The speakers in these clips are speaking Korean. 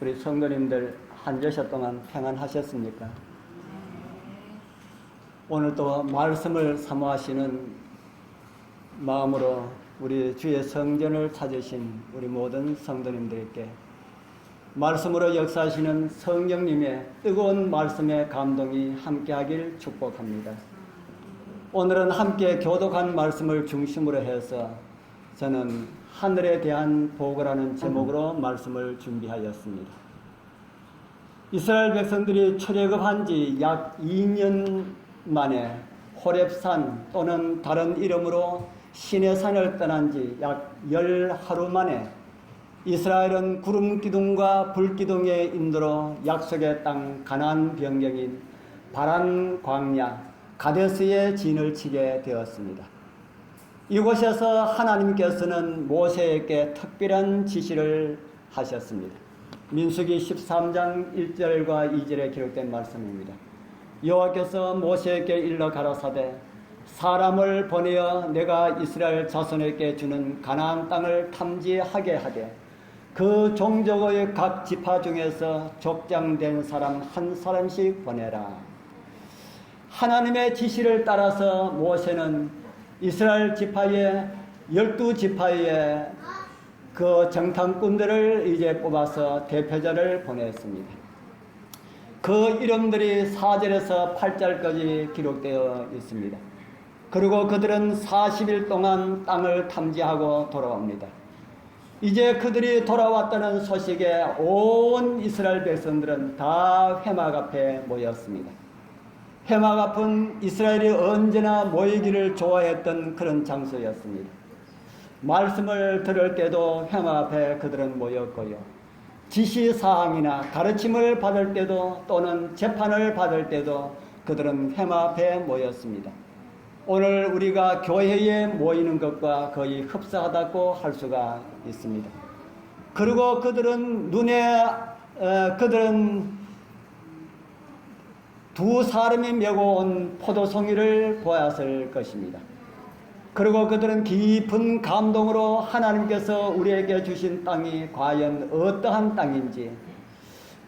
우리 성도님들 한 주셔 동안 평안하셨습니까? 오늘도 말씀을 사모하시는 마음으로 우리 주의 성전을 찾으신 우리 모든 성도님들께 말씀으로 역사하시는 성령님의 뜨거운 말씀의 감동이 함께하길 축복합니다. 오늘은 함께 교독한 말씀을 중심으로 해서 저는 하늘에 대한 보고라는 제목으로 말씀을 준비하였습니다. 이스라엘 백성들이 출애굽한 지 약 2년 만에 호렙산 또는 다른 이름으로 시내산을 떠난 지 약 10하루 만에 이스라엘은 구름 기둥과 불 기둥의 인도로 약속의 땅 가나안 변경인 바란 광야 가데스의 진을 치게 되었습니다. 이곳에서 하나님께서는 모세에게 특별한 지시를 하셨습니다. 민수기 13장 1절과 2절에 기록된 말씀입니다. 여호와께서 모세에게 일러 가라사대 사람을 보내어 내가 이스라엘 자손에게 주는 가나안 땅을 탐지하게 하되 그 종족의 각 지파 중에서 족장된 사람 한 사람씩 보내라. 하나님의 지시를 따라서 모세는 이스라엘 지파의 12지파의 그 정탐꾼들을 이제 뽑아서 대표자를 보냈습니다. 그 이름들이 4절에서 8절까지 기록되어 있습니다. 그리고 그들은 40일 동안 땅을 탐지하고 돌아옵니다. 이제 그들이 돌아왔다는 소식에 온 이스라엘 백성들은 다 회막 앞에 모였습니다. 회막 앞은 이스라엘이 언제나 모이기를 좋아했던 그런 장소였습니다. 말씀을 들을 때도 회막 앞에 그들은 모였고요. 지시사항이나 가르침을 받을 때도 또는 재판을 받을 때도 그들은 회막 앞에 모였습니다. 오늘 우리가 교회에 모이는 것과 거의 흡사하다고 할 수가 있습니다. 그리고 그들은 두 사람이 메고 온 포도송이를 보았을 것입니다. 그리고 그들은 깊은 감동으로 하나님께서 우리에게 주신 땅이 과연 어떠한 땅인지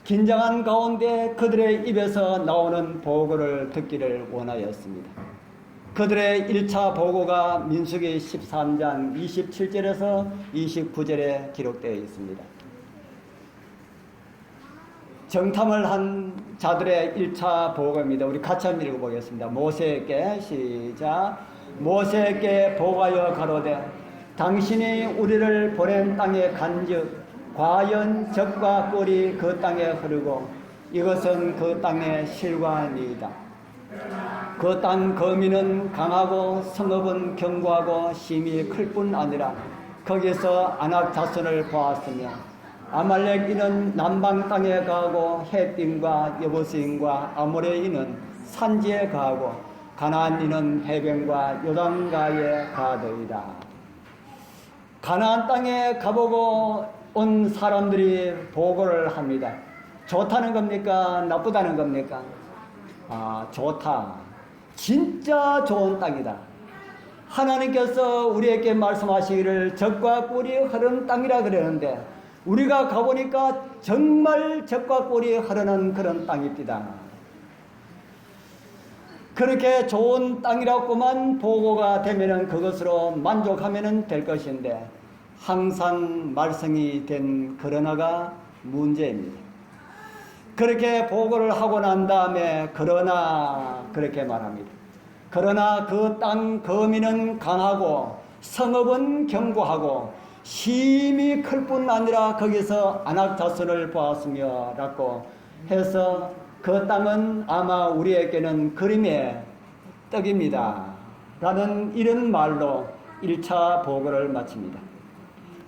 긴장한 가운데 그들의 입에서 나오는 보고를 듣기를 원하였습니다. 그들의 1차 보고가 민수기 13장 27절에서 29절에 기록되어 있습니다. 정탐을 한 자들의 1차 보고입니다. 우리 같이 한번 읽어보겠습니다. 모세에게 시작. 모세에게 보고하여 가로되 당신이 우리를 보낸 땅에 간즉 과연 젖과 꿀이 그 땅에 흐르고 이것은 그 땅의 실과니이다. 그 땅 거민은 강하고 성읍은 견고하고 심히 클 뿐 아니라 거기서 아낙 자손을 보았으며 아말렉인은 남방 땅에 가고 헷팀과 여부스인과 아모레인은 산지에 가고 가나안인은 해변과 요단가에 가더이다. 가나안 땅에 가보고 온 사람들이 보고를 합니다. 좋다는 겁니까? 나쁘다는 겁니까? 좋다. 진짜 좋은 땅이다. 하나님께서 우리에게 말씀하시기를 젖과 꿀이 흐르는 땅이라 그러는데 우리가 가보니까 정말 젖과 꿀이 흐르는 그런 땅입니다. 그렇게 좋은 땅이라고만 보고가 되면은 그것으로 만족하면 될 것인데 항상 말썽이 된 그러나가 문제입니다. 그렇게 보고를 하고 난 다음에 그러나 그렇게 말합니다. 그러나 그 땅 거민은 강하고 성읍은 견고하고 심히 클 뿐 아니라 거기서 아낙 자손을 보았으며 라고 해서 그 땅은 아마 우리에게는 그림의 떡입니다 라는 이런 말로 1차 보고를 마칩니다.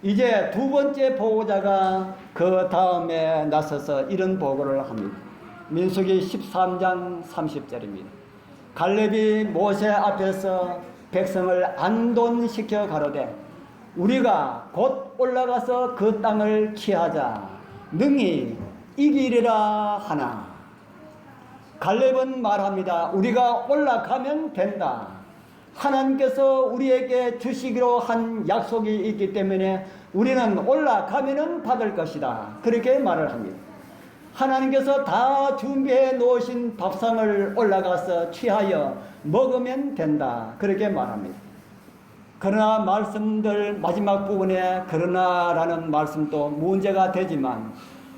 이제 두 번째 보고자가 그 다음에 나서서 이런 보고를 합니다. 민수기 13장 30절입니다. 갈렙이 모세 앞에서 백성을 안돈시켜 가로되 우리가 곧 올라가서 그 땅을 취하자 능히 이기리라 하나. 갈렙은 말합니다. 우리가 올라가면 된다. 하나님께서 우리에게 주시기로 한 약속이 있기 때문에 우리는 올라가면은 받을 것이다. 그렇게 말을 합니다. 하나님께서 다 준비해 놓으신 밥상을 올라가서 취하여 먹으면 된다. 그렇게 말합니다. 그러나 말씀들 마지막 부분에 그러나라는 말씀도 문제가 되지만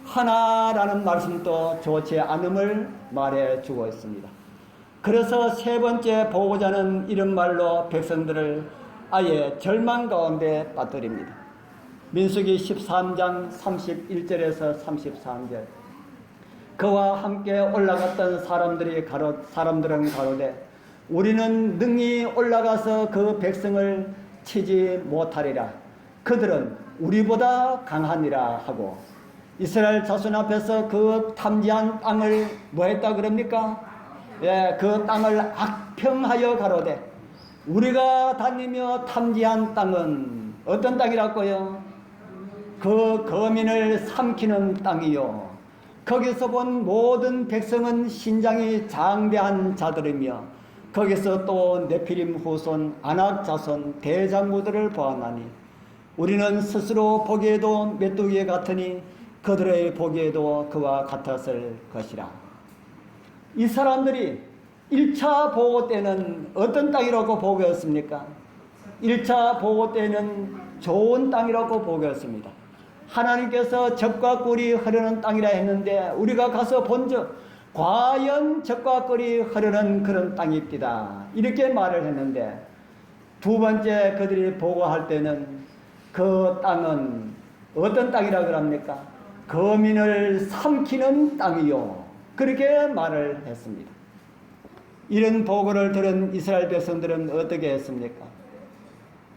하나라는 말씀도 좋지 않음을 말해 주고 있습니다. 그래서 세 번째 보고자 하는 이런 말로 백성들을 아예 절망 가운데 빠뜨립니다. 민수기 13장 31절에서 33절. 그와 함께 올라갔던 사람들은 가로되 우리는 능히 올라가서 그 백성을 치지 못하리라. 그들은 우리보다 강하니라 하고 이스라엘 자손 앞에서 그 탐지한 땅을 뭐 했다 그럽니까? 예, 그 땅을 악평하여 가로되 우리가 다니며 탐지한 땅은 어떤 땅이라고요? 그 거민을 삼키는 땅이요. 거기서 본 모든 백성은 신장이 장대한 자들이며 거기서 또 네피림 후손 아낙 자손 대장부들을 보았나니 우리는 스스로 보기에도 메뚜기 같으니 그들의 보기에도 그와 같았을 것이라. 이 사람들이 1차 보고 때는 어떤 땅이라고 보고했습니까? 1차 보고 때는 좋은 땅이라고 보고했습니다. 하나님께서 젖과 꿀이 흐르는 땅이라 했는데 우리가 가서 본즉 과연 젖과 꿀이 흐르는 그런 땅입니다. 이렇게 말을 했는데 두 번째 그들이 보고할 때는 그 땅은 어떤 땅이라 그럽니까? 거민을 삼키는 땅이요. 그렇게 말을 했습니다. 이런 보고를 들은 이스라엘 백성들은 어떻게 했습니까?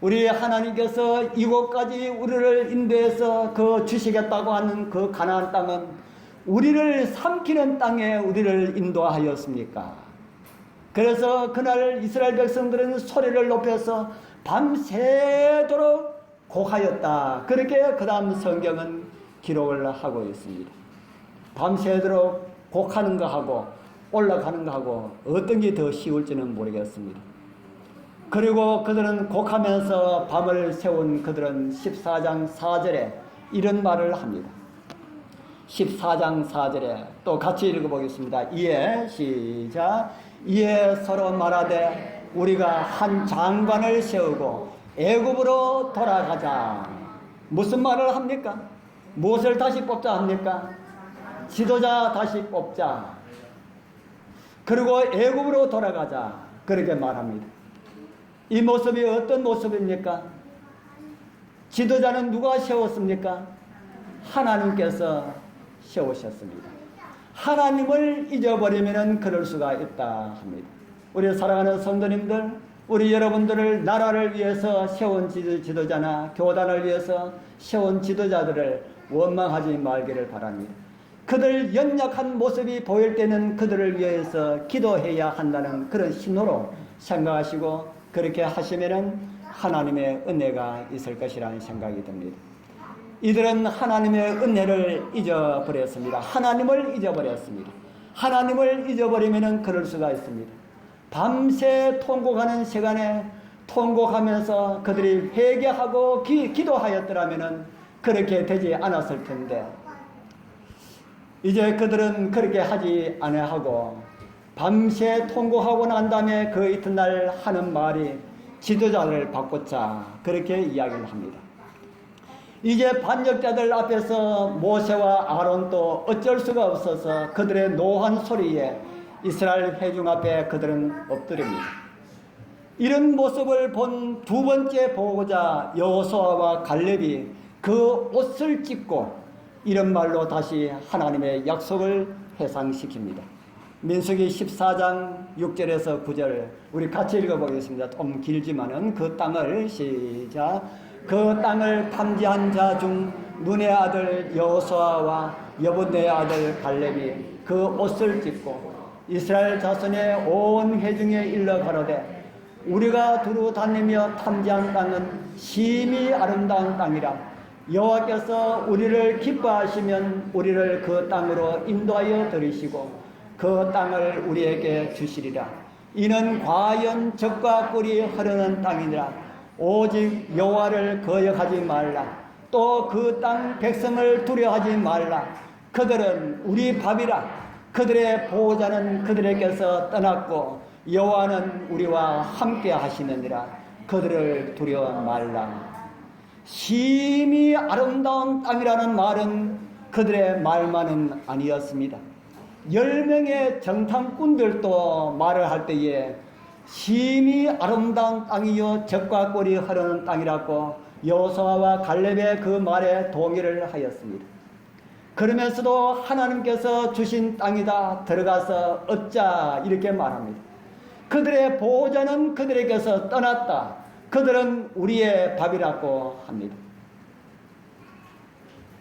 우리 하나님께서 이곳까지 우리를 인도해서 그 주시겠다고 하는 그 가나안 땅은 우리를 삼키는 땅에 우리를 인도하였습니까? 그래서 그날 이스라엘 백성들은 소리를 높여서 밤새도록 곡하였다. 그렇게 그 다음 성경은 기록을 하고 있습니다. 밤새도록 곡하는 거하고 올라가는 거하고 어떤 게 더 쉬울지는 모르겠습니다. 그리고 그들은 곡하면서 밤을 세운 그들은 14장 4절에 이런 말을 합니다. 14장 4절에 또 같이 읽어보겠습니다. 이에 시작. 이에 서로 말하되 우리가 한 장관을 세우고 애굽으로 돌아가자. 무슨 말을 합니까? 무엇을 다시 뽑자 합니까? 지도자 다시 뽑자. 그리고 애굽으로 돌아가자. 그렇게 말합니다. 이 모습이 어떤 모습입니까? 지도자는 누가 세웠습니까? 하나님께서 세우셨습니다. 하나님을 잊어버리면 그럴 수가 있다 합니다. 우리 사랑하는 성도님들, 우리 여러분들을 나라를 위해서 세운 지도자나 교단을 위해서 세운 지도자들을 원망하지 말기를 바랍니다. 그들 연약한 모습이 보일 때는 그들을 위해서 기도해야 한다는 그런 신호로 생각하시고 그렇게 하시면은 하나님의 은혜가 있을 것이라는 생각이 듭니다. 이들은 하나님의 은혜를 잊어버렸습니다. 하나님을 잊어버렸습니다. 하나님을 잊어버리면 그럴 수가 있습니다. 밤새 통곡하는 시간에 통곡하면서 그들이 회개하고 기도하였더라면 그렇게 되지 않았을 텐데 이제 그들은 그렇게 하지 아니하고 밤새 통곡하고 난 다음에 그 이튿날 하는 말이 지도자를 바꾸자 그렇게 이야기를 합니다. 이제 반역자들 앞에서 모세와 아론도 어쩔 수가 없어서 그들의 노한 소리에 이스라엘 회중 앞에 그들은 엎드립니다. 이런 모습을 본 두 번째 보고자 여호수아와 갈렙이 그 옷을 찢고 이런 말로 다시 하나님의 약속을 회상시킵니다. 민수기 14장 6절에서 9절 우리 같이 읽어보겠습니다. 좀 길지만은 그 땅을 시작. 그 땅을 탐지한 자 중 눈의 아들 여호수아와 여분의 아들 갈렙이 그 옷을 찢고 이스라엘 자손의 온 회중에 일러 가로되 우리가 두루 다니며 탐지한 땅은 심히 아름다운 땅이라 여호와께서 우리를 기뻐하시면 우리를 그 땅으로 인도하여 들이시고 그 땅을 우리에게 주시리라. 이는 과연 젖과 꿀이 흐르는 땅이니라. 오직 여호와를 거역하지 말라. 또 그 땅 백성을 두려워하지 말라. 그들은 우리 밥이라. 그들의 보호자는 그들에게서 떠났고 여호와는 우리와 함께 하시느니라. 그들을 두려워 말라. 심히 아름다운 땅이라는 말은 그들의 말만은 아니었습니다. 10명의 정탐꾼들도 말을 할 때에 심히 아름다운 땅이요 젖과 꿀이 흐르는 땅이라고 여호수아와 갈렙의 그 말에 동의를 하였습니다. 그러면서도 하나님께서 주신 땅이다, 들어가서 얻자, 이렇게 말합니다. 그들의 보호자는 그들에게서 떠났다. 그들은 우리의 밥이라고 합니다.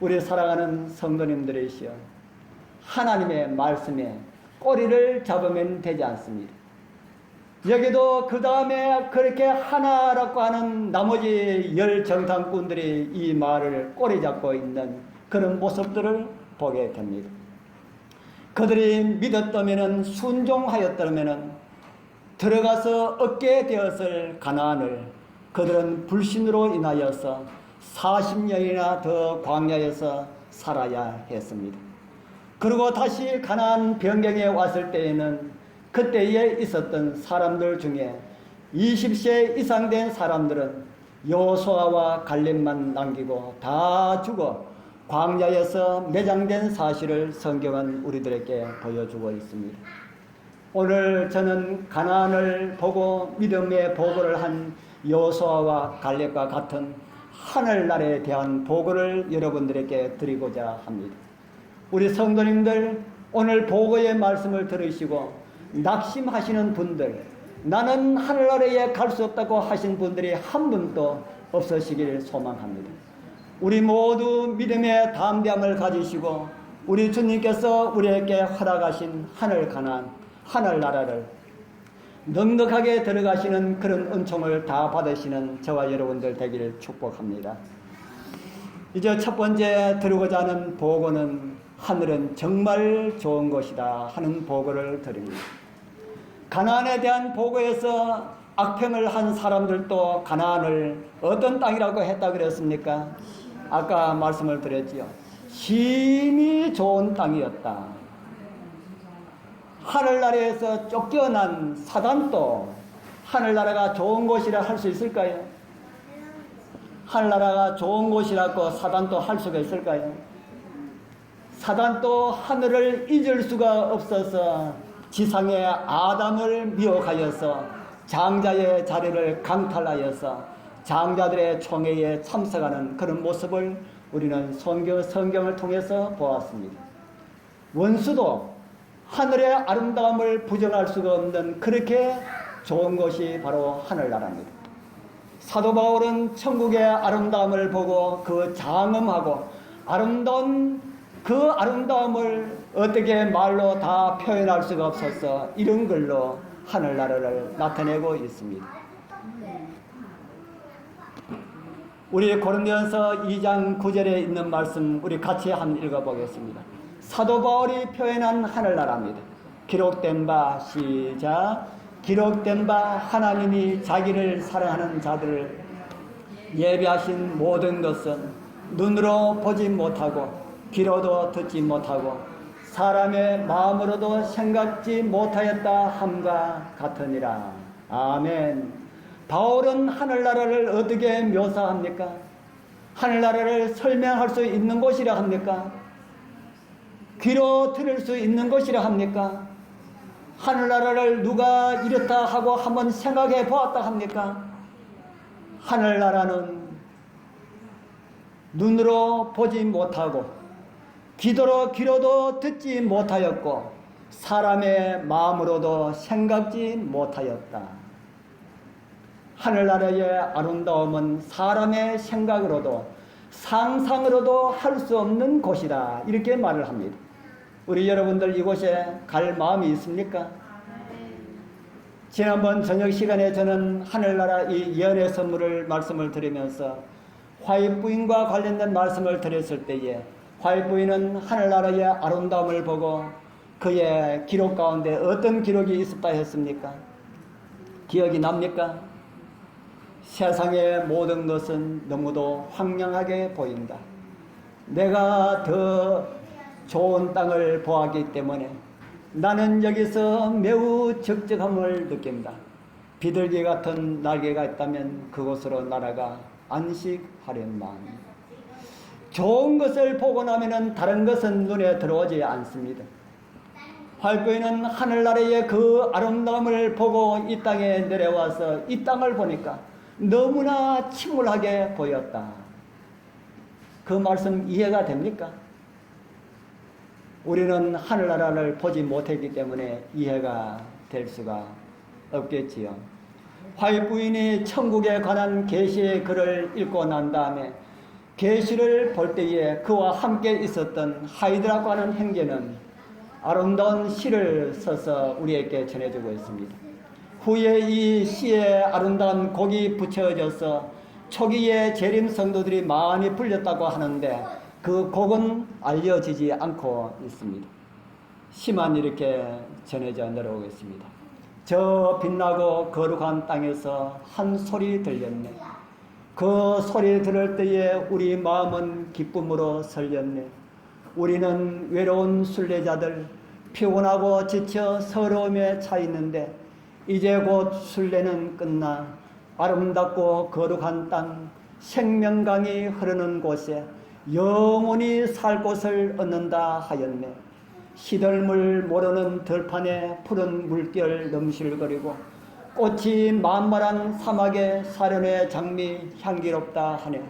우리 사랑하는 성도님들이시여, 하나님의 말씀에 꼬리를 잡으면 되지 않습니다. 여기도 그 다음에 그렇게 하나라고 하는 나머지 10 정탐꾼들이 이 말을 꼬리 잡고 있는 그런 모습들을 보게 됩니다. 그들이 믿었다면, 순종하였다면 들어가서 얻게 되었을 가나안을 그들은 불신으로 인하여서 40년이나 더 광야에서 살아야 했습니다. 그리고 다시 가나안 변경에 왔을 때에는 그때에 있었던 사람들 중에 20세 이상 된 사람들은 여호수아와 갈렙만 남기고 다 죽어 광야에서 매장된 사실을 성경은 우리들에게 보여주고 있습니다. 오늘 저는 가나안을 보고 믿음의 보고를 한 여호수아와 갈렙과 같은 하늘나라에 대한 보고를 여러분들에게 드리고자 합니다. 우리 성도님들, 오늘 보고의 말씀을 들으시고 낙심하시는 분들, 나는 하늘나라에 갈 수 없다고 하신 분들이 한 분도 없으시길 소망합니다. 우리 모두 믿음의 담대함을 가지시고 우리 주님께서 우리에게 허락하신 하늘 가나안, 하늘나라를 넉넉하게 들어가시는 그런 은총을 다 받으시는 저와 여러분들 되기를 축복합니다. 이제 첫 번째 드리고자 하는 보고는 하늘은 정말 좋은 곳이다 하는 보고를 드립니다. 가나안에 대한 보고에서 악평을 한 사람들도 가나안을 어떤 땅이라고 했다 그랬습니까? 아까 말씀을 드렸지요. 심히 좋은 땅이었다. 하늘나라에서 쫓겨난 사단도 하늘나라가 좋은 곳이라 할 수 있을까요? 하늘나라가 좋은 곳이라고 사단도 할 수가 있을까요? 사단도 하늘을 잊을 수가 없어서 지상의 아담을 미혹하여서 장자의 자리를 강탈하여서 장자들의 총회에 참석하는 그런 모습을 우리는 성경을 통해서 보았습니다. 원수도 하늘의 아름다움을 부정할 수가 없는 그렇게 좋은 것이 바로 하늘나라입니다. 사도 바울은 천국의 아름다움을 보고 그 장엄하고 아름다운 그 아름다움을 어떻게 말로 다 표현할 수가 없어서 이런 글로 하늘나라를 나타내고 있습니다. 우리 고린도전서 2장 9절에 있는 말씀 우리 같이 한번 읽어보겠습니다. 사도 바울이 표현한 하늘나라입니다. 기록된 바 시작. 기록된 바 하나님이 자기를 사랑하는 자들을 예비하신 모든 것은 눈으로 보지 못하고 귀로도 듣지 못하고 사람의 마음으로도 생각지 못하였다 함과 같으니라. 아멘. 바울은 하늘나라를 어떻게 묘사합니까? 하늘나라를 설명할 수 있는 곳이라 합니까? 귀로 들을 수 있는 것이라 합니까? 하늘나라를 누가 이렇다 하고 한번 생각해 보았다 합니까? 하늘나라는 눈으로 보지 못하고 귀로도 듣지 못하였고 사람의 마음으로도 생각지 못하였다. 하늘나라의 아름다움은 사람의 생각으로도 상상으로도 할 수 없는 곳이다. 이렇게 말을 합니다. 우리 여러분들 이곳에 갈 마음이 있습니까? 지난번 저녁 시간에 저는 하늘나라 이 예언의 선물을 말씀을 드리면서 화입 부인과 관련된 말씀을 드렸을 때에 화입 부인은 하늘나라의 아름다움을 보고 그의 기록 가운데 어떤 기록이 있었다 했습니까? 기억이 납니까? 세상의 모든 것은 너무도 황량하게 보인다. 내가 더 좋은 땅을 보았기 때문에 나는 여기서 매우 적적함을 느낀다. 비둘기 같은 날개가 있다면 그곳으로 날아가 안식하련만. 좋은 것을 보고 나면은 다른 것은 눈에 들어오지 않습니다. 활구이는 하늘나라의 그 아름다움을 보고 이 땅에 내려와서 이 땅을 보니까 너무나 침울하게 보였다. 그 말씀 이해가 됩니까? 우리는 하늘나라를 보지 못했기 때문에 이해가 될 수가 없겠지요. 활구인이 천국에 관한 계시의 글을 읽고 난 다음에 계시를 볼 때에 그와 함께 있었던 하이드라고 하는 형제는 아름다운 시를 써서 우리에게 전해주고 있습니다. 후에 이 시에 아름다운 곡이 붙여져서 초기에 재림 성도들이 많이 불렸다고 하는데 그 곡은 알려지지 않고 있습니다. 시만 이렇게 전해져 내려오고 있습니다. 저 빛나고 거룩한 땅에서 한 소리 들렸네. 그 소리 들을 때에 우리 마음은 기쁨으로 설렸네. 우리는 외로운 순례자들, 피곤하고 지쳐 서러움에 차 있는데 이제 곧 순례는 끝나 아름답고 거룩한 땅, 생명강이 흐르는 곳에 영원히 살 곳을 얻는다 하였네. 시들물 모르는 들판에 푸른 물결 넘실거리고 꽃이 만발한 사막에 사련의 장미 향기롭다 하네.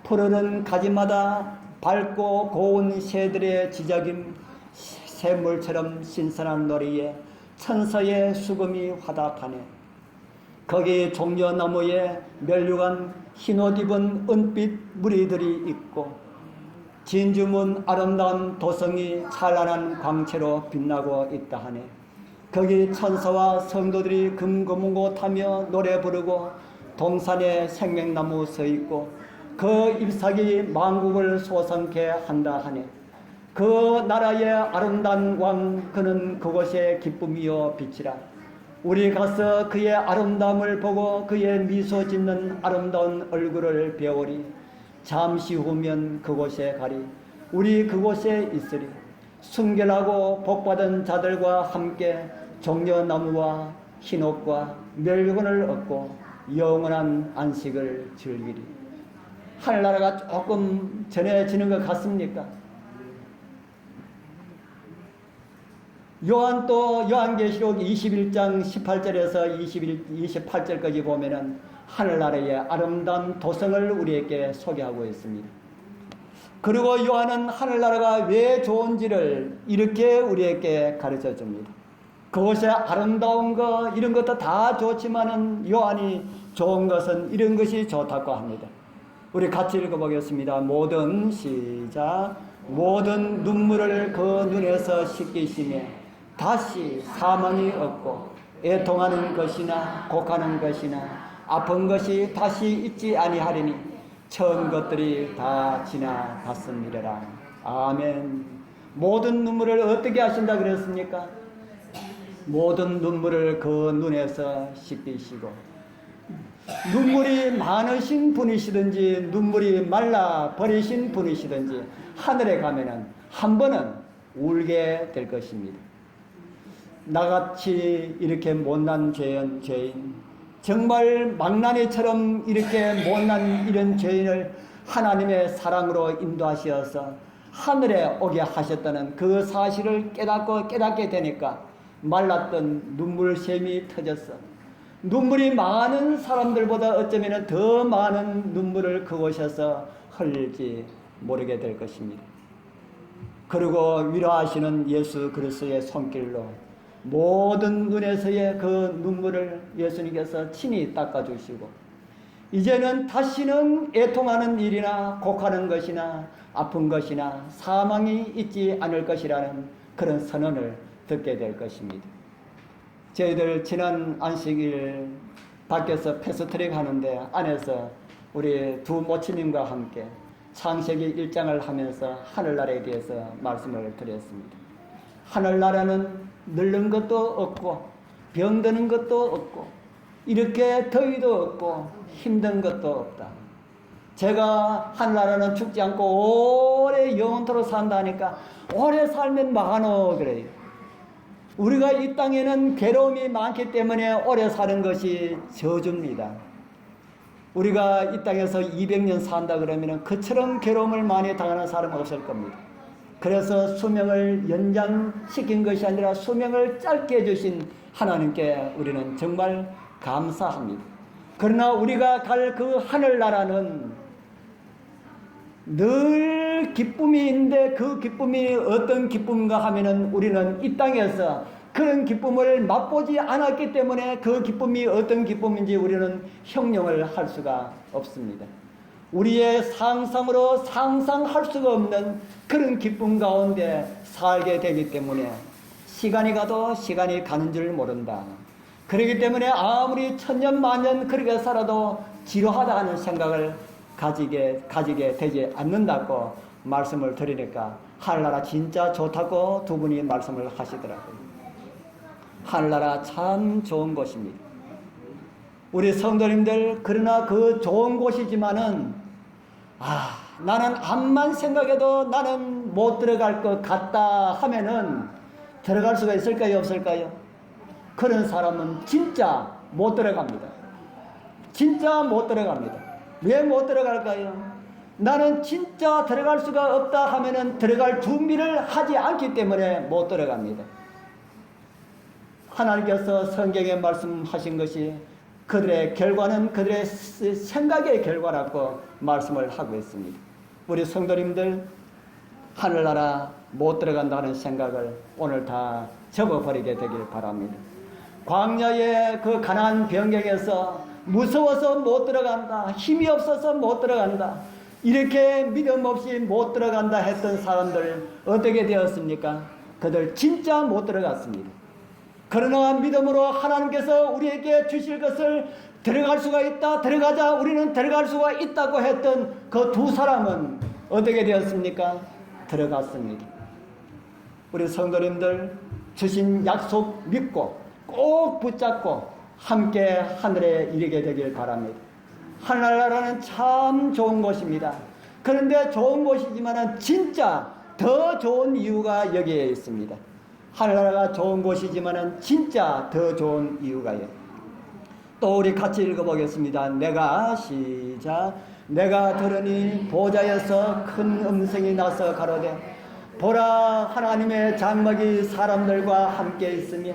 푸르른 가지마다 밝고 고운 새들의 지저김, 샘물처럼 신선한 놀이에 천사의 수금이 화답하네. 거기 종려나무에 멸류관 흰옷 입은 은빛 무리들이 있고 진주문 아름다운 도성이 찬란한 광채로 빛나고 있다 하네. 거기 천사와 성도들이 금고문고타며 노래 부르고 동산에 생명나무 서 있고 그 잎사귀 만국을 솟아게 한다 하네. 그 나라의 아름다운 왕 그는 그곳에 기쁨이요 빛이라. 우리 가서 그의 아름다움을 보고 그의 미소 짓는 아름다운 얼굴을 배우리. 잠시 후면 그곳에 가리. 우리 그곳에 있으리. 순결하고 복받은 자들과 함께 종려나무와 흰옷과 멸류관을 얻고 영원한 안식을 즐기리. 하늘나라가 조금 전해지는 것 같습니까? 요한계시록 21장 18절에서 28절까지 보면은 하늘나라의 아름다운 도성을 우리에게 소개하고 있습니다. 그리고 요한은 하늘나라가 왜 좋은지를 이렇게 우리에게 가르쳐 줍니다. 그것의 아름다운 것 이런 것도 다 좋지만은 요한이 좋은 것은 이런 것이 좋다고 합니다. 우리 같이 읽어보겠습니다. 모든 시작. 모든 눈물을 그 눈에서 씻기시며 다시 사망이 없고 애통하는 것이나 곡하는 것이나 아픈 것이 다시 있지 아니하리니 처음 것들이 다 지나갔음이라. 아멘. 모든 눈물을 어떻게 하신다 그랬습니까? 모든 눈물을 그 눈에서 씻기시고 눈물이 많으신 분이시든지 눈물이 말라 버리신 분이시든지 하늘에 가면은 한 번은 울게 될 것입니다. 나같이 이렇게 못난 죄인 정말 망나니처럼 이렇게 못난 이런 죄인을 하나님의 사랑으로 인도하셔서 하늘에 오게 하셨다는 그 사실을 깨닫게 되니까 말랐던 눈물샘이 터졌어. 눈물이 많은 사람들보다 어쩌면 더 많은 눈물을 그곳에서 흘릴지 모르게 될 것입니다. 그리고 위로하시는 예수 그리스도의 손길로 모든 눈에서의 그 눈물을 예수님께서 친히 닦아주시고 이제는 다시는 애통하는 일이나 곡하는 것이나 아픈 것이나 사망이 있지 않을 것이라는 그런 선언을 듣게 될 것입니다. 저희들 지난 안식일 밖에서 패스트릭 하는데 안에서 우리 두 모치님과 함께 창세기 1장을 하면서 하늘나라에 대해서 말씀을 드렸습니다. 하늘나라는 늙는 것도 없고 병드는 것도 없고 이렇게 더위도 없고 힘든 것도 없다. 제가 하늘나라는 죽지 않고 오래 영원토록 산다니까 오래 살면 많어 그래요. 우리가 이 땅에는 괴로움이 많기 때문에 오래 사는 것이 저주입니다. 우리가 이 땅에서 200년 산다 그러면 그처럼 괴로움을 많이 당하는 사람은 없을 겁니다. 그래서 수명을 연장시킨 것이 아니라 수명을 짧게 해주신 하나님께 우리는 정말 감사합니다. 그러나 우리가 갈 그 하늘나라는 늘 기쁨이 있는데 그 기쁨이 어떤 기쁨인가 하면은 우리는 이 땅에서 그런 기쁨을 맛보지 않았기 때문에 그 기쁨이 어떤 기쁨인지 우리는 형용을 할 수가 없습니다. 우리의 상상으로 상상할 수가 없는 그런 기쁨 가운데 살게 되기 때문에 시간이 가도 시간이 가는 줄 모른다. 그렇기 때문에 아무리 천년 만년 그렇게 살아도 지루하다 하는 생각을 가지게 되지 않는다고 말씀을 드리니까 하늘나라 진짜 좋다고 두 분이 말씀을 하시더라고요. 하늘나라 참 좋은 곳입니다. 우리 성도님들 그러나 그 좋은 곳이지만은 나는 암만 생각해도 나는 못 들어갈 것 같다 하면은 들어갈 수가 있을까요 없을까요? 그런 사람은 진짜 못 들어갑니다. 진짜 못 들어갑니다. 왜 못 들어갈까요? 나는 진짜 들어갈 수가 없다 하면은 들어갈 준비를 하지 않기 때문에 못 들어갑니다. 하나님께서 성경에 말씀하신 것이 그들의 결과는 그들의 생각의 결과라고 말씀을 하고 있습니다. 우리 성도님들 하늘나라 못 들어간다는 생각을 오늘 다 접어버리게 되길 바랍니다. 광야의 그 가나안 변경에서 무서워서 못 들어간다, 힘이 없어서 못 들어간다, 이렇게 믿음 없이 못 들어간다 했던 사람들 어떻게 되었습니까? 그들 진짜 못 들어갔습니다. 그러나 믿음으로 하나님께서 우리에게 주실 것을 들어갈 수가 있다, 들어가자, 우리는 들어갈 수가 있다고 했던 그 두 사람은 어떻게 되었습니까? 들어갔습니다. 우리 성도님들 주신 약속 믿고 꼭 붙잡고 함께 하늘에 이르게 되길 바랍니다. 하늘나라는 참 좋은 곳입니다. 그런데 좋은 곳이지만 진짜 더 좋은 이유가 여기에 있습니다. 하늘나라가 좋은 곳이지만 진짜 더 좋은 이유가요. 또 우리 같이 읽어보겠습니다. 내가 들으니 보좌에서 큰 음성이 나서 가로되 보라 하나님의 장막이 사람들과 함께 있으며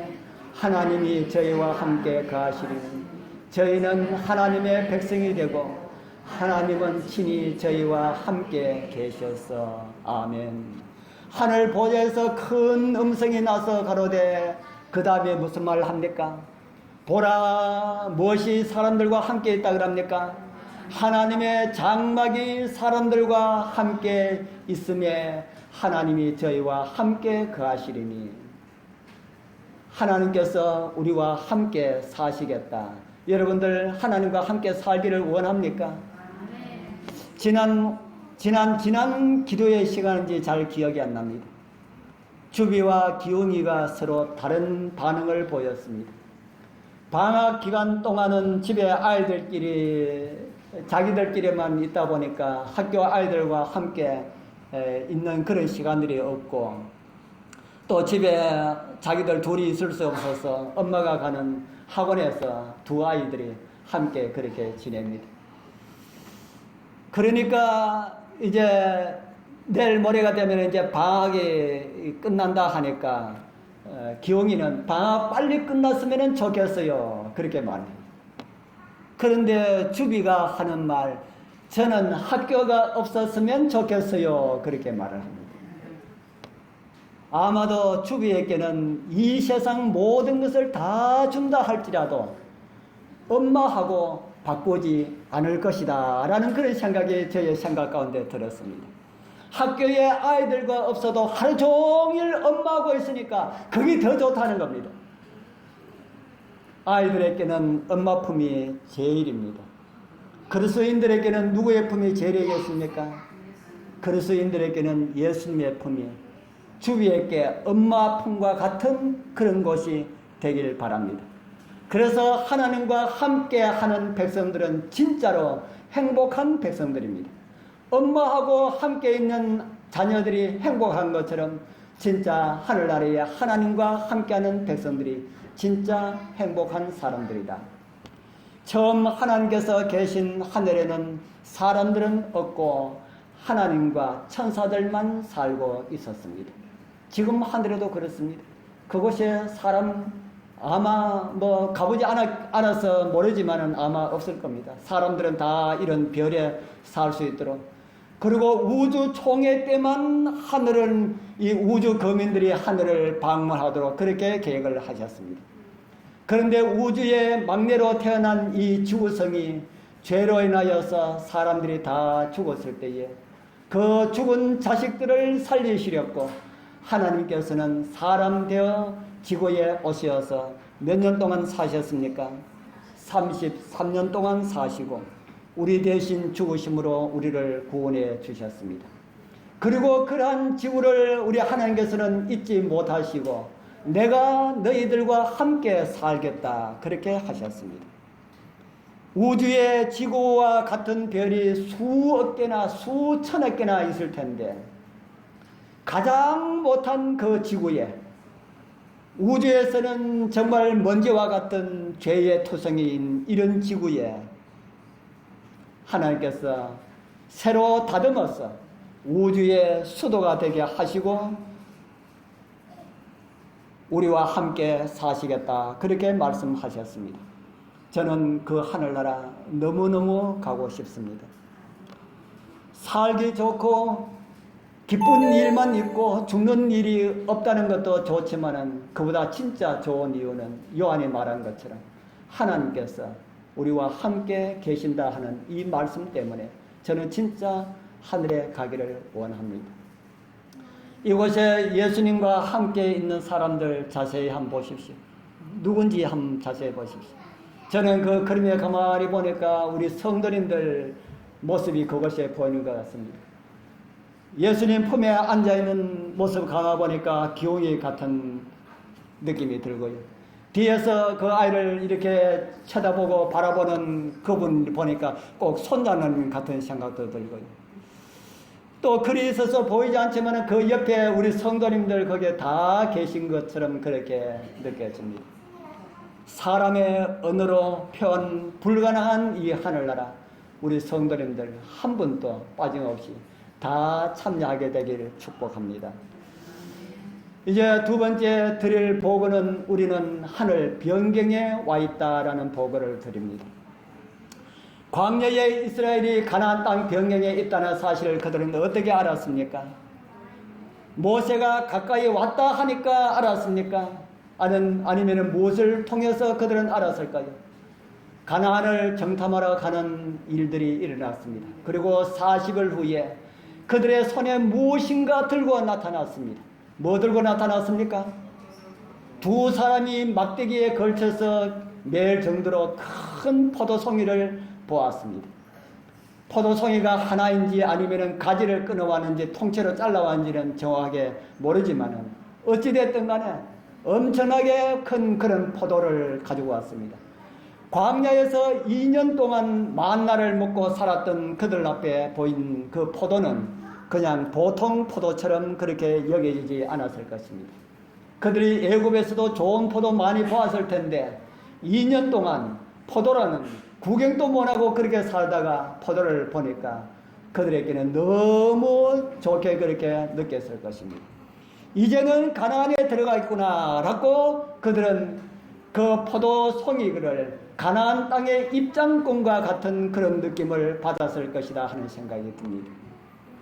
하나님이 저희와 함께 거하시리니 저희는 하나님의 백성이 되고 하나님은 친히 저희와 함께 계셔서 아멘. 하늘 보좌에서 큰 음성이 나서 가로되 그 다음에 무슨 말을 합니까? 보라 무엇이 사람들과 함께 있다 그럽니까? 하나님의 장막이 사람들과 함께 있으며 하나님이 저희와 함께 거하시리니 하나님께서 우리와 함께 사시겠다. 여러분들 하나님과 함께 살기를 원합니까? 지난 기도의 시간인지 잘 기억이 안 납니다. 주비와 기웅이가 서로 다른 반응을 보였습니다. 방학 기간 동안은 집에 아이들끼리 자기들끼리만 있다 보니까 학교 아이들과 함께 있는 그런 시간들이 없고 또 집에 자기들 둘이 있을 수 없어서 엄마가 가는 학원에서 두 아이들이 함께 그렇게 지냅니다. 그러니까 이제 내일 모레가 되면 이제 방학이 끝난다 하니까 기용이는 방학 빨리 끝났으면 좋겠어요. 그렇게 말해요. 그런데 주비가 하는 말, 저는 학교가 없었으면 좋겠어요. 그렇게 말을 합니다. 아마도 주비에게는 이 세상 모든 것을 다 준다 할지라도 엄마하고 바꾸지 않을 것이다 라는 그런 생각이 저의 생각 가운데 들었습니다. 학교에 아이들과 없어도 하루 종일 엄마하고 있으니까 그게 더 좋다는 겁니다. 아이들에게는 엄마 품이 제일입니다. 그리스도인들에게는 누구의 품이 제일이겠습니까? 그리스도인들에게는 예수님의 품이 주위에게 엄마 품과 같은 그런 곳이 되길 바랍니다. 그래서 하나님과 함께 하는 백성들은 진짜로 행복한 백성들입니다. 엄마하고 함께 있는 자녀들이 행복한 것처럼 진짜 하늘나라에 하나님과 함께하는 백성들이 진짜 행복한 사람들이다. 처음 하나님께서 계신 하늘에는 사람들은 없고 하나님과 천사들만 살고 있었습니다. 지금 하늘에도 그렇습니다. 그곳에 사람 아마 가보지 않아서 모르지만은 아마 없을 겁니다. 사람들은 다 이런 별에 살 수 있도록. 그리고 우주 총회 때만 하늘은 이 우주 거민들이 하늘을 방문하도록 그렇게 계획을 하셨습니다. 그런데 우주의 막내로 태어난 이 지구성이 죄로 인하여서 사람들이 다 죽었을 때에 그 죽은 자식들을 살리시려고 하나님께서는 사람 되어 지구에 오셔서 몇 년 동안 사셨습니까? 33년 동안 사시고 우리 대신 죽으심으로 우리를 구원해 주셨습니다. 그리고 그러한 지구를 우리 하나님께서는 잊지 못하시고 내가 너희들과 함께 살겠다 그렇게 하셨습니다. 우주의 지구와 같은 별이 수억 개나 수천억 개나 있을 텐데 가장 못한 그 지구에 우주에서는 정말 먼지와 같은 죄의 투성이인 이런 지구에 하나님께서 새로 다듬어서 우주의 수도가 되게 하시고 우리와 함께 사시겠다 그렇게 말씀하셨습니다. 저는 그 하늘나라 너무너무 가고 싶습니다. 살기 좋고 기쁜 일만 있고 죽는 일이 없다는 것도 좋지만은 그보다 진짜 좋은 이유는 요한이 말한 것처럼 하나님께서 우리와 함께 계신다 하는 이 말씀 때문에 저는 진짜 하늘에 가기를 원합니다. 이곳에 예수님과 함께 있는 사람들 자세히 한번 보십시오. 누군지 한번 자세히 보십시오. 저는 그 그림에 가만히 보니까 우리 성도님들 모습이 그것에 보이는 것 같습니다. 예수님 품에 앉아있는 모습 가보니까 기웅이 같은 느낌이 들고요. 뒤에서 그 아이를 이렇게 쳐다보고 바라보는 그분 보니까 꼭 손자는 같은 생각도 들고요. 또 글이 있어서 보이지 않지만 그 옆에 우리 성도님들 거기에 다 계신 것처럼 그렇게 느껴집니다. 사람의 언어로 표현 불가능한 이 하늘나라 우리 성도님들 한 분도 빠짐없이 다 참여하게 되기를 축복합니다. 이제 두 번째 드릴 보고는 우리는 하늘 변경에 와 있다라는 보고를 드립니다. 광야의 이스라엘이 가나안 땅 변경에 있다는 사실을 그들은 어떻게 알았습니까? 모세가 가까이 왔다 하니까 알았습니까? 아니면 무엇을 통해서 그들은 알았을까요? 가나안을 정탐하러 가는 일들이 일어났습니다. 그리고 40일 후에 그들의 손에 무엇인가 들고 나타났습니다. 뭐 들고 나타났습니까? 두 사람이 막대기에 걸쳐서 매일 정도로 큰 포도송이를 보았습니다. 포도송이가 하나인지 아니면 가지를 끊어왔는지 통째로 잘라왔는지는 정확하게 모르지만 어찌됐든 간에 엄청나게 큰 그런 포도를 가지고 왔습니다. 광야에서 2년 동안 만나를 먹고 살았던 그들 앞에 보인 그 포도는 그냥 보통 포도처럼 그렇게 여겨지지 않았을 것입니다. 그들이 애굽에서도 좋은 포도 많이 보았을 텐데 2년 동안 포도라는 구경도 못하고 그렇게 살다가 포도를 보니까 그들에게는 너무 좋게 그렇게 느꼈을 것입니다. 이제는 가나안에 들어가 있구나 라고 그들은 그 포도송이를 가나안 땅의 입장권과 같은 그런 느낌을 받았을 것이다 하는 생각이 듭니다.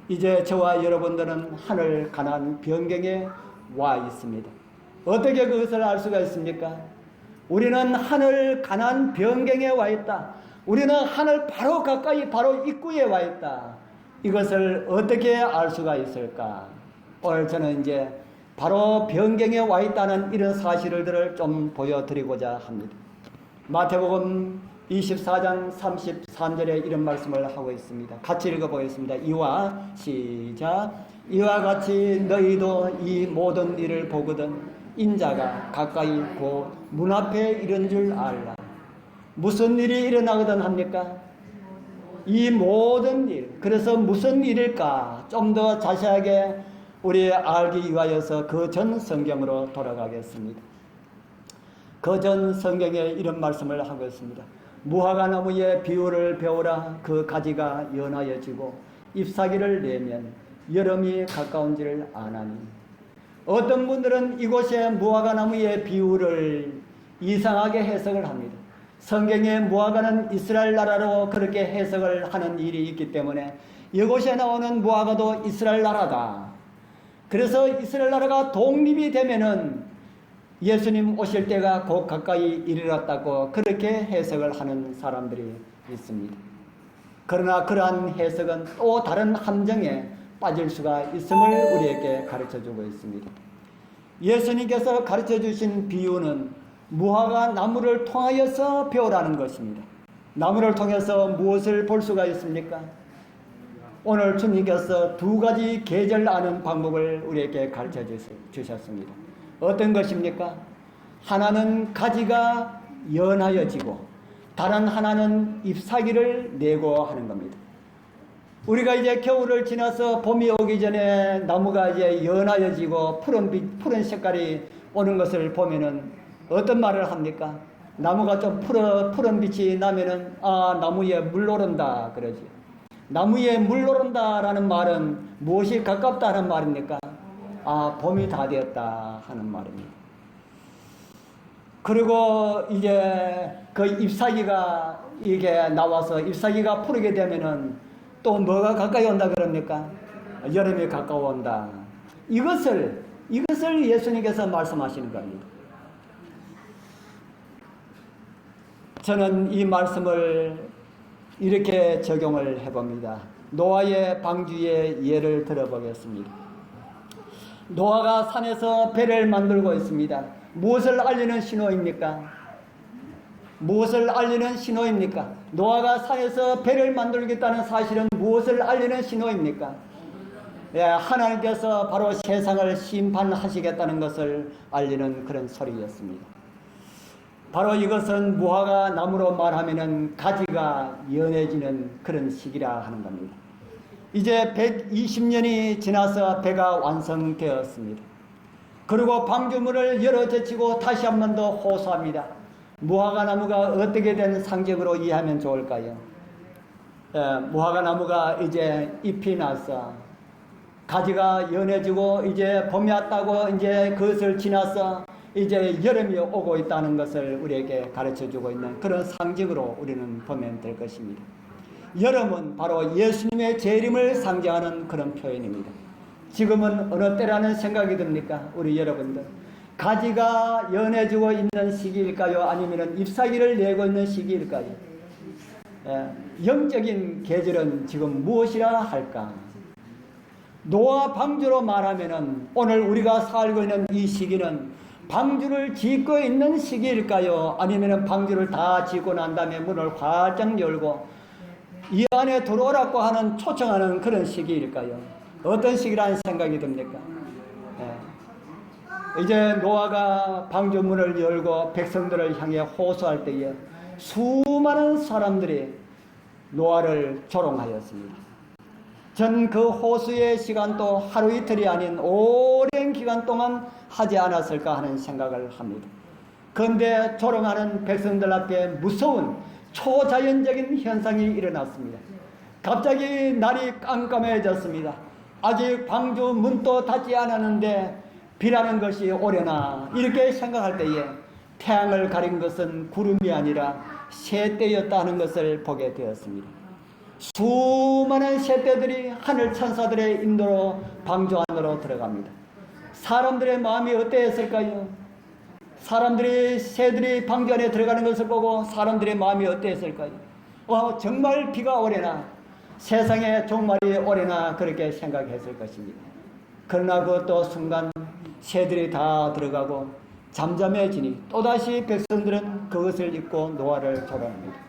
이제 저와 여러분들은 하늘 가나안 변경에 와 있습니다. 어떻게 그것을 알 수가 있습니까? 우리는 하늘 가나안 변경에 와 있다. 우리는 하늘 바로 가까이 바로 입구에 와 있다. 이것을 어떻게 알 수가 있을까? 오늘 저는 이제 바로 변경에 와 있다는 이런 사실들을 좀 보여드리고자 합니다. 마태복음 24장 33절에 이런 말씀을 하고 있습니다. 같이 읽어보겠습니다. 시작. 이와 같이 너희도 이 모든 일을 보거든 인자가 가까이 곧 문 앞에 이른 줄 알라. 무슨 일이 일어나거든 합니까? 이 모든 일, 그래서 무슨 일일까? 좀 더 자세하게 우리 알기 위하여서 그 전 성경으로 돌아가겠습니다. 그 전 성경에 이런 말씀을 하고 있습니다. 무화과 나무의 비유를 배우라. 그 가지가 연하여지고 잎사귀를 내면 여름이 가까운 줄 아나니. 어떤 분들은 이곳에 무화과 나무의 비유를 이상하게 해석을 합니다. 성경에 무화과는 이스라엘 나라로 그렇게 해석을 하는 일이 있기 때문에 이곳에 나오는 무화과도 이스라엘 나라다. 그래서 이스라엘 나라가 독립이 되면은 예수님 오실 때가 곧 가까이 이르렀다고 그렇게 해석을 하는 사람들이 있습니다. 그러나 그러한 해석은 또 다른 함정에 빠질 수가 있음을 우리에게 가르쳐주고 있습니다. 예수님께서 가르쳐주신 비유는 무화과 나무를 통하여서 배우라는 것입니다. 나무를 통해서 무엇을 볼 수가 있습니까? 오늘 주님께서 두 가지 계절 아는 방법을 우리에게 가르쳐 주셨습니다. 어떤 것입니까? 하나는 가지가 연하여지고 다른 하나는 잎사귀를 내고 하는 겁니다. 우리가 이제 겨울을 지나서 봄이 오기 전에 나무가 이제 연하여지고 푸른 색깔이 오는 것을 보면은 어떤 말을 합니까? 나무가 좀 푸른 빛이 나면은 나무에 물 오른다 그러지. 나무에 물 오른다라는 말은 무엇이 가깝다는 말입니까? 봄이 다 되었다 하는 말입니다. 그리고 이제 그 잎사귀가 이게 나와서 잎사귀가 푸르게 되면은 또 뭐가 가까이 온다 그럽니까? 여름이 가까워온다. 이것을 예수님께서 말씀하시는 겁니다. 저는 이 말씀을 이렇게 적용을 해봅니다. 노아의 방주의 예를 들어보겠습니다. 노아가 산에서 배를 만들고 있습니다. 무엇을 알리는 신호입니까? 무엇을 알리는 신호입니까? 노아가 산에서 배를 만들겠다는 사실은 무엇을 알리는 신호입니까? 하나님께서 바로 세상을 심판하시겠다는 것을 알리는 그런 소리였습니다. 바로 이것은 무화과 나무로 말하면은 가지가 연해지는 그런 시기라 하는 겁니다. 이제 120년이 지나서 배가 완성되었습니다. 그리고 방주문을 열어 제치고 다시 한 번 더 호소합니다. 무화과 나무가 어떻게 된 상징으로 이해하면 좋을까요? 무화과 나무가 이제 잎이 나서 가지가 연해지고 이제 봄이 왔다고 이제 그것을 지나서 이제 여름이 오고 있다는 것을 우리에게 가르쳐주고 있는 그런 상징으로 우리는 보면 될 것입니다. 여름은 바로 예수님의 재림을 상징하는 그런 표현입니다. 지금은 어느 때라는 생각이 듭니까? 우리 여러분들. 가지가 연해지고 있는 시기일까요? 아니면 잎사귀를 내고 있는 시기일까요? 영적인 계절은 지금 무엇이라 할까? 노아 방주로 말하면은 오늘 우리가 살고 있는 이 시기는 방주를 짓고 있는 시기일까요? 아니면 방주를 다 짓고 난 다음에 문을 활짝 열고 이 안에 들어오라고 하는 초청하는 그런 시기일까요? 어떤 시기라는 생각이 듭니까? 이제 노아가 방주 문을 열고 백성들을 향해 호소할 때에 수많은 사람들이 노아를 조롱하였습니다. 전 그 호수의 시간도 하루 이틀이 아닌 오랜 기간 동안 하지 않았을까 하는 생각을 합니다. 그런데 조롱하는 백성들 앞에 무서운 초자연적인 현상이 일어났습니다. 갑자기 날이 깜깜해졌습니다. 아직 방주 문도 닫지 않았는데 비라는 것이 오려나 이렇게 생각할 때에 태양을 가린 것은 구름이 아니라 새떼였다 하는 것을 보게 되었습니다. 수많은 새떼들이 하늘 천사들의 인도로 방주 안으로 들어갑니다. 사람들의 마음이 어땠을까요? 새들이 방주 안에 들어가는 것을 보고 사람들의 마음이 어땠을까요? 정말 비가 오려나, 세상에 종말이 오려나 그렇게 생각했을 것입니다. 그러나 그것도 순간 새들이 다 들어가고 잠잠해지니 또다시 백성들은 그것을 잊고 노아를 조롱합니다.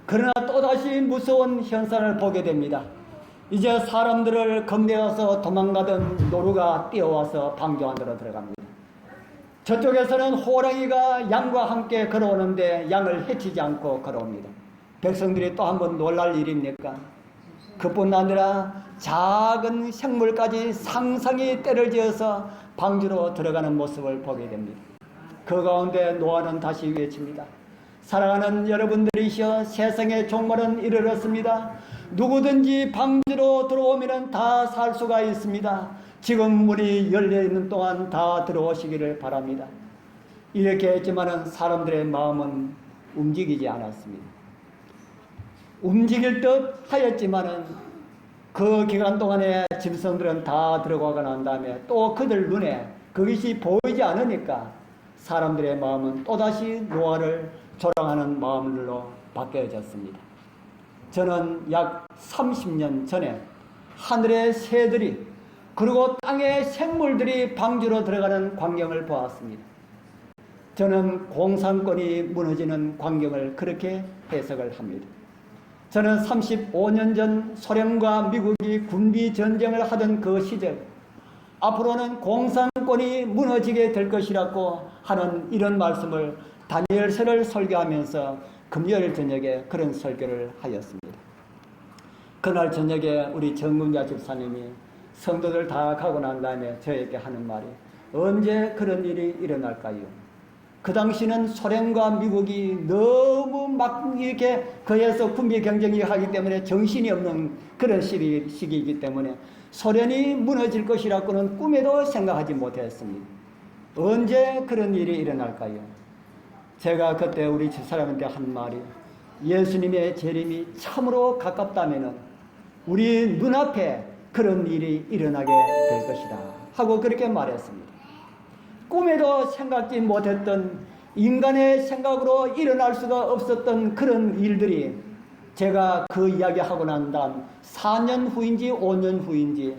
그러나 또다시 무서운 현상을 보게 됩니다. 이제 사람들을 겁내어서 도망가던 노루가 뛰어와서 방주 안으로 들어갑니다. 저쪽에서는 호랑이가 양과 함께 걸어오는데 양을 해치지 않고 걸어옵니다. 백성들이 또 한번 놀랄 일입니까? 그뿐 아니라 작은 생물까지 상상이 때를 지어서 방주로 들어가는 모습을 보게 됩니다. 그 가운데 노아는 다시 외칩니다. 사랑하는 여러분들이시여, 세상의 종말은 이르렀습니다. 누구든지 방주로 들어오면 다 살 수가 있습니다. 지금 문이 열려있는 동안 다 들어오시기를 바랍니다. 이렇게 했지만 사람들의 마음은 움직이지 않았습니다. 움직일 듯 하였지만 그 기간 동안에 짐승들은 다 들어가고 난 다음에 또 그들 눈에 그것이 보이지 않으니까 사람들의 마음은 또다시 노아를 조롱하는 마음으로 바뀌어졌습니다. 저는 약 30년 전에 하늘의 새들이 그리고 땅의 생물들이 방주로 들어가는 광경을 보았습니다. 저는 공산권이 무너지는 광경을 그렇게 해석을 합니다. 저는 35년 전 소련과 미국이 군비 전쟁을 하던 그 시절, 앞으로는 공산권이 무너지게 될 것이라고 하는 이런 말씀을 다니엘서를 설교하면서 금요일 저녁에 그런 설교를 하였습니다. 그날 저녁에 우리 정금자 집사님이 성도들 다 가고 난 다음에 저에게 하는 말이, 언제 그런 일이 일어날까요? 그 당시는 소련과 미국이 너무 막 이렇게 거기에서 군비 경쟁이 하기 때문에 정신이 없는 그런 시기이기 때문에 소련이 무너질 것이라고는 꿈에도 생각하지 못했습니다. 언제 그런 일이 일어날까요? 제가 그때 우리 집사람한테 한 말이, 예수님의 재림이 참으로 가깝다면 우리 눈앞에 그런 일이 일어나게 될 것이다 하고 그렇게 말했습니다. 꿈에도 생각지 못했던, 인간의 생각으로 일어날 수가 없었던 그런 일들이 제가 그 이야기하고 난 다음 4년 후인지 5년 후인지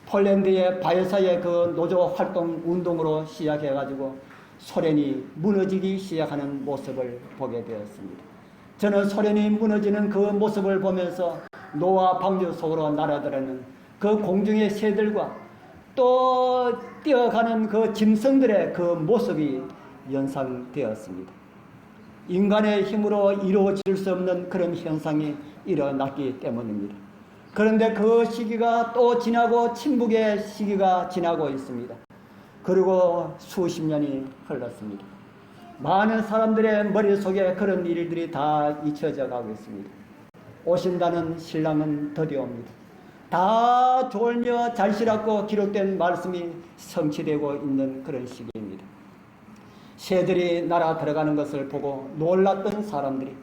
폴란드의 바이사의 그 노조 활동 운동으로 시작해가지고 소련이 무너지기 시작하는 모습을 보게 되었습니다. 저는 소련이 무너지는 그 모습을 보면서 노아 방주 속으로 날아들는 그 공중의 새들과 또 뛰어가는 그 짐승들의 그 모습이 연상되었습니다. 인간의 힘으로 이루어질 수 없는 그런 현상이 일어났기 때문입니다. 그런데 그 시기가 또 지나고 침묵의 시기가 지나고 있습니다. 그리고 수십 년이 흘렀습니다. 많은 사람들의 머릿속에 그런 일들이 다 잊혀져 가고 있습니다. 오신다는 신랑은 드디어 옵니다. 다 졸며 잘시라고 기록된 말씀이 성취되고 있는 그런 시기입니다. 새들이 날아 들어가는 것을 보고 놀랐던 사람들이,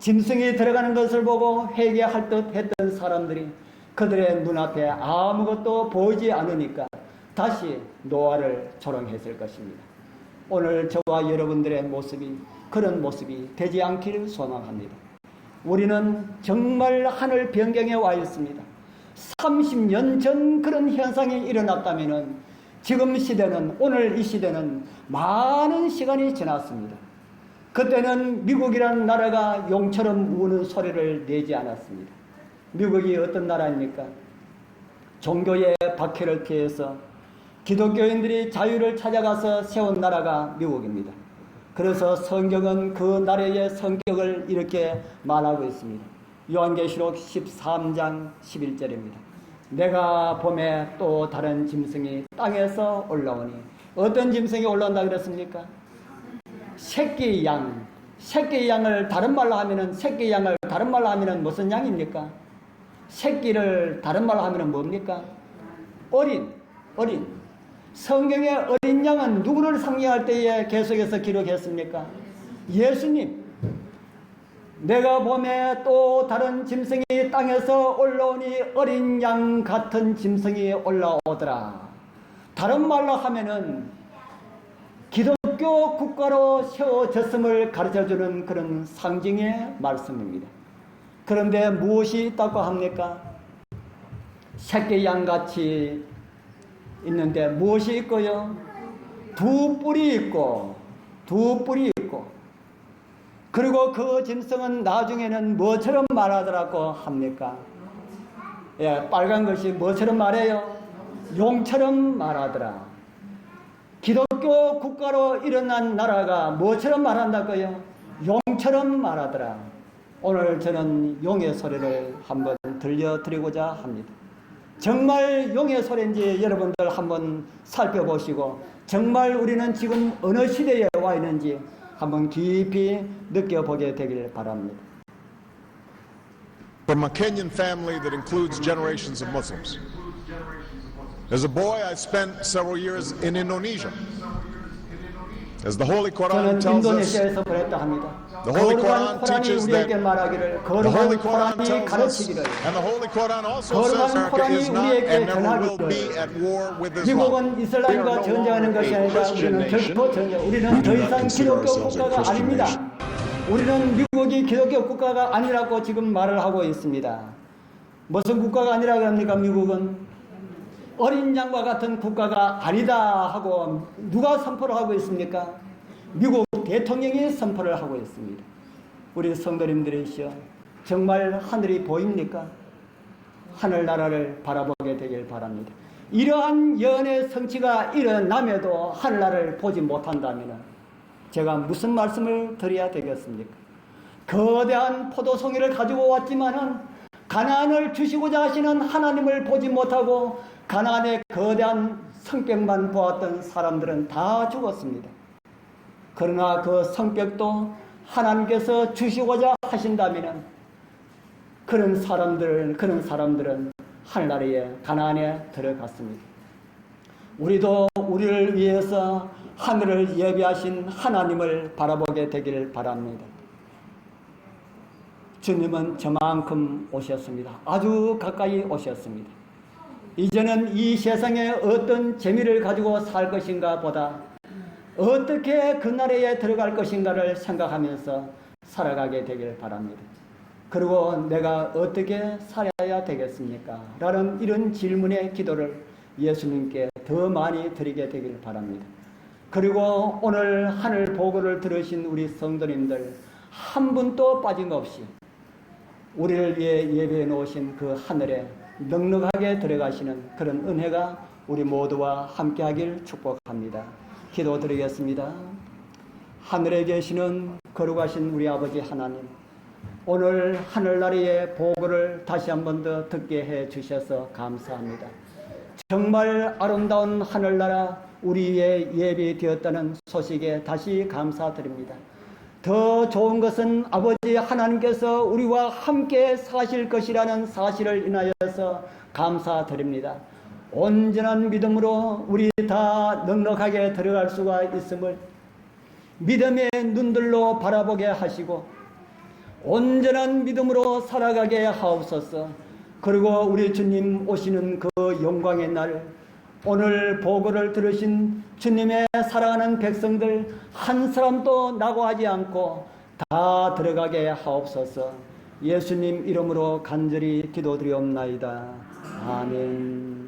짐승이 들어가는 것을 보고 회개할 듯 했던 사람들이 그들의 눈앞에 아무것도 보이지 않으니까 다시 노아를 조롱했을 것입니다. 오늘 저와 여러분들의 모습이 그런 모습이 되지 않기를 소망합니다. 우리는 정말 하늘 변경에 와 있습니다. 30년 전 그런 현상이 일어났다면 지금 시대는, 오늘 이 시대는 많은 시간이 지났습니다. 그때는 미국이라는 나라가 용처럼 우는 소리를 내지 않았습니다. 미국이 어떤 나라입니까? 종교의 박해를 피해서 기독교인들이 자유를 찾아가서 세운 나라가 미국입니다. 그래서 성경은 그 나라의 성격을 이렇게 말하고 있습니다. 요한계시록 13장 11절입니다. 내가 봄에 또 다른 짐승이 땅에서 올라오니, 어떤 짐승이 올라온다 그랬습니까? 새끼 양. 새끼 양을 다른 말로 하면은, 새끼 양을 다른 말로 하면은 무슨 양입니까? 새끼를 다른 말로 하면은 뭡니까? 어린. 성경의 어린 양은 누구를 상징할 때에 계속해서 기록했습니까? 예수님. 내가 봄에 또 다른 짐승이 땅에서 올라오니 어린 양 같은 짐승이 올라오더라. 다른 말로 하면은 기독교 국가로 세워졌음을 가르쳐주는 그런 상징의 말씀입니다. 그런데 무엇이 있다고 합니까? 새끼 양같이 있는데 무엇이 있고요? 두 뿔이 있고, 그리고 그 짐승은 나중에는 뭐처럼 말하더라고 합니까? 예, 빨간 것이 뭐처럼 말해요? 용처럼 말하더라. 기독교 국가로 일어난 나라가 뭐처럼 말한다고요? 용처럼 말하더라. 오늘 저는 용의 소리를 한번 들려드리고자 합니다. 정말 용의 소리인지 여러분들 한번 살펴보시고 정말 우리는 지금 어느 시대에 와 있는지 한번 깊이 느껴보게 되길 바랍니다. From a Kenyan family that includes generations of Muslims. As a boy, I spent several years in Indonesia. As the Holy Quran 저는 tells us, 인도네시아에서 보냈다 합니다. the Holy 거룩한 Quran 코란이 teaches 우리에게 that 말하기를 the 거룩한 Holy Quran 코란이 tells us, 가르치기를 and the Holy Quran also says 거룩한 America 코란이 is not 우리에게 and never will 전하기를 be at war with Islam. 미국은 We are 이슬람과 no 전쟁하는 longer 것이 a 아니라 Christian 우리는 nation. 결코 전쟁, 우리는 We 더 do not 이상 consider 기독교 ourselves a 국가가 Christian 아닙니다. nation. 우리는 미국이 기독교 국가가 아니라고 지금 말을 하고 있습니다. 무슨 국가가 아니라고 합니까? 미국은 어린 양과 같은 국가가 아니다 하고 누가 선포를 하고 있습니까? 미국 대통령이 선포를 하고 있습니다. 우리 성도님들이시여, 정말 하늘이 보입니까? 하늘나라를 바라보게 되길 바랍니다. 이러한 예언의 성취가 일어남에도 하늘나라를 보지 못한다면 제가 무슨 말씀을 드려야 되겠습니까? 거대한 포도송이를 가지고 왔지만은 가나안을 주시고자 하시는 하나님을 보지 못하고 가나안의 거대한 성벽만 보았던 사람들은 다 죽었습니다. 그러나 그 성벽도 하나님께서 주시고자 하신다면 그런 사람들은 하늘나라에 가나안에 들어갔습니다. 우리도 우리를 위해서 하늘을 예비하신 하나님을 바라보게 되길 바랍니다. 주님은 저만큼 오셨습니다. 아주 가까이 오셨습니다. 이제는 이 세상에 어떤 재미를 가지고 살 것인가 보다 어떻게 그 나라에 들어갈 것인가를 생각하면서 살아가게 되길 바랍니다. 그리고 내가 어떻게 살아야 되겠습니까? 라는 이런 질문의 기도를 예수님께 더 많이 드리게 되길 바랍니다. 그리고 오늘 하늘 보고를 들으신 우리 성도님들 한 분도 빠짐없이 우리를 위해 예배해 놓으신 그 하늘에 넉넉하게 들어가시는 그런 은혜가 우리 모두와 함께하길 축복합니다. 기도드리겠습니다. 하늘에 계시는 거룩하신 우리 아버지 하나님, 오늘 하늘나라의 보고를 다시 한 번 더 듣게 해 주셔서 감사합니다. 정말 아름다운 하늘나라 우리의 예비되었다는 소식에 다시 감사드립니다. 더 좋은 것은 아버지 하나님께서 우리와 함께 사실 것이라는 사실을 인하여서 감사드립니다. 온전한 믿음으로 우리 다 넉넉하게 들어갈 수가 있음을 믿음의 눈들로 바라보게 하시고 온전한 믿음으로 살아가게 하옵소서. 그리고 우리 주님 오시는 그 영광의 날, 오늘 보고를 들으신 주님의 사랑하는 백성들 한 사람도 낙오하지 않고 다 들어가게 하옵소서. 예수님 이름으로 간절히 기도드리옵나이다. 아멘.